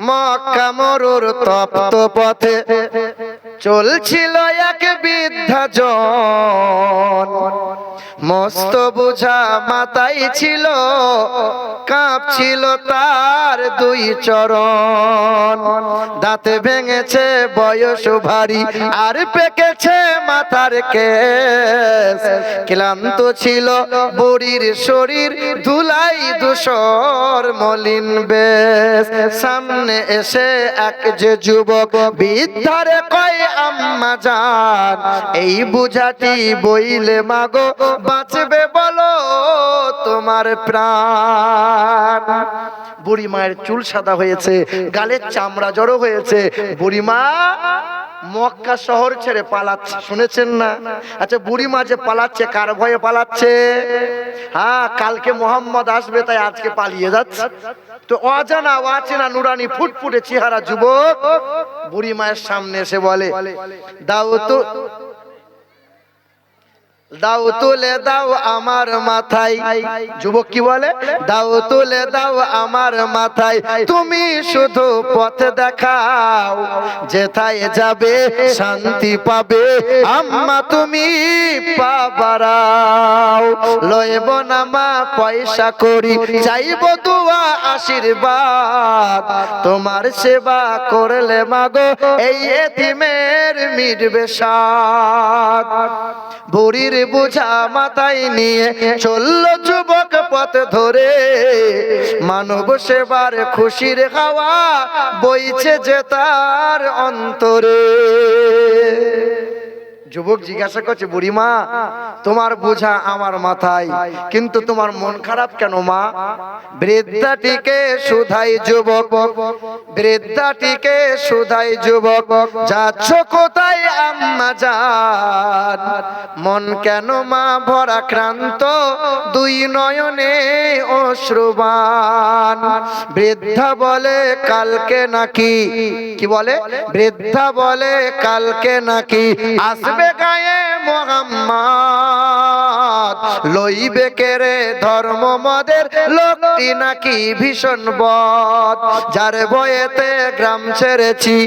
মক্কা মরুর তপ্ত পথে চলছিল এক বৃদ্ধা জন, মস্ত বোঝা মাথায় ছিল, কাঁপছিল তার দুই চরণ। দাঁতে ভেঙেছে বয়স ভারী, আর পেকেছে মাথার কেশ। ক্লান্ত ছিল বুড়ির শরীর, ধুলাই ধূসর মলিন বেশ। সামনে এসে এক যে যুবক বৃদ্ধারে কয়, আম্মা জান, এই বুঝাটি বইলে মাগো বাঁচবে বলো তোমার প্রাণ। বুড়ি মায়ের চুল সাদা হয়েছে, গালের চামড়া জড়ো হয়েছে। বুড়িমা মক্কা শহর ছেড়ে পালাচ্ছে, শুনেছেন না? আচ্ছা, বুড়িমা যে পালাচ্ছে, কার ভয়ে পালাচ্ছে? হ্যাঁ, কালকে মোহাম্মদ আসবে তাই আজকে পালিয়ে যাচ্ছে। তো অজানা অচেনা নুরানি ফুটফুটে চেহারা যুবক বুড়ি মায়ের সামনে এসে বলে, দাও তো, দাও তুলে দাও আমার মাথায়। যুবক কি বলে? দাও তুলে দাও আমার মাথায়, তুমি শুধু পথ দেখাও, যেথায় যাবে শান্তি পাবে আম্মা তুমি পাবারাও। লইব না মা পয়সা করি, চাইব দুয়া আশীর্বাদ, তোমার সেবা করলে মাগো এই এতিমের মিটবে সাদ। বুড়ির বোঝা মাথায় নিয়ে চলল যুবক পথ ধরে, মানব সেবার খুশির হাওয়া বইছে যে তার অন্তরে। যুবক জিজ্ঞাসা করছে, বুড়িমা তোমার বোঝা আমার মাথায়, কিন্তু তোমার মন খারাপ কেন মা? বৃদ্ধাটিকে শুধাই যুবক, বৃদ্ধাটিকে শুধাই যুবক, যাচ্ছ কোথায় আম্মা জান? মন কেন মা ভরা ক্রান্ত, দুই নয়নে অশ্রুবান। বৃদ্ধা বলে কালকে নাকি, কি বলে? বৃদ্ধা বলে কালকে নাকি আসবে গায়ে মোহাম্মদ, লইবে কেরে ধর্ম মদের লোকটি নাকি ভীষণ বদ। যার ভয়েতে গ্রাম ছেড়েছি,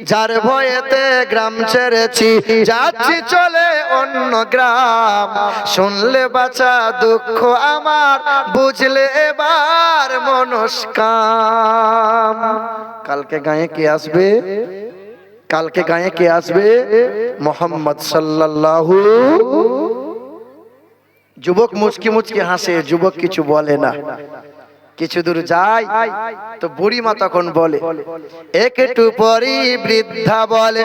যার ভয়েতে গ্রাম ছেড়েছি, যাচ্ছি চলে অন্য গ্রাম। শুনলে বাঁচা দুঃখ আমার, বুঝলে এবার মনস্কাম। কালকে গায়ে কে আসবে? কালকে গায়ে কে আসবে? মোহাম্মদ সাল্লাল্লাহু। যুবক মুচকি মুচকি হাসে, যুবক কিছু বলে না। কিছু দূর যায় তো বুড়িমা তখন বলে, একটু পরই বৃদ্ধা বলে,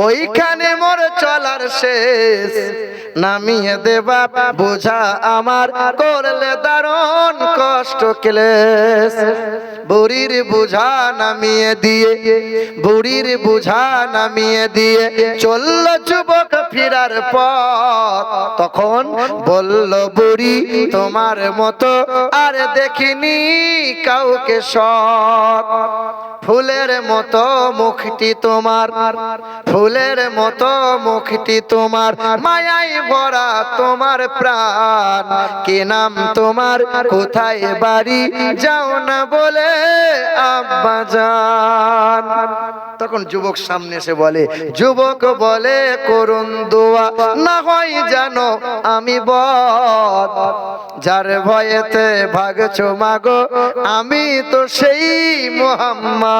ওইখানে মোর চলার শেষ, নামিয়ে দেবা বোঝা আমার, করলে দারুণ কষ্ট ক্লেশ। বুড়ির বোঝা নামিয়ে দিয়ে, বুড়ির বোঝা নামিয়ে দিয়ে চলল যুবক ফিরার পথ। তখন বলল বুড়ি, তোমার মতো আর দেখিনি কাউকে সৎ। ফুলের মতো মুখটি তোমার, ফুলের মতো মুখটি তোমার, মায়ায় ভরা তোমার প্রাণ। কি নাম তোমার, কোথায় বাড়ি, যাও না বলে আব্বা জান। তখন যুবক সামনে এসে বলে, যুবক বলে করুন দোয়া, না হয় জানো আমি বদ। যার ভয়েতে ভাগছো মাগো, আমি তো সেই মোহাম্মদ।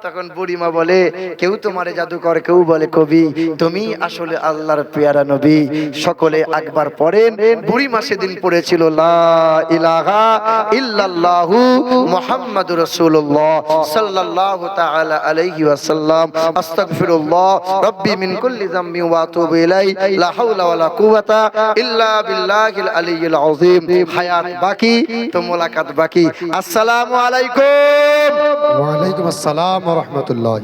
তখন বুড়িমা বলে, কেউ তোমারে জাদুকর, কেউ বলে কবি, তুমি আসলে আল্লাহর পেয়ারা নবী। সকলে একবার পড়েন। বুড়িমা সেদিন পড়েছিল লা ইলাহা ইল্লাল্লাহু মুহাম্মাদুর রাসূলুল্লাহ সাল্লাল্লাহু তাআলা আলাইহি ওয়াসাল্লাম। আস্তাগফিরুল্লাহ রাব্বি মিন কুল্লি যামবি ওয়া আতুবু ইলাইহি, লা হাওলা ওয়ালা কুওয়াতা ইল্লা বিল্লাহিল আলিয়্যিল আযীম। হায়াত বাকি তো মোলাকাত বাকি। আসসালামু আলাইকুম। ওয়া আলাইকুম আসসালাম ওয়া রাহমাতুল্লাহ।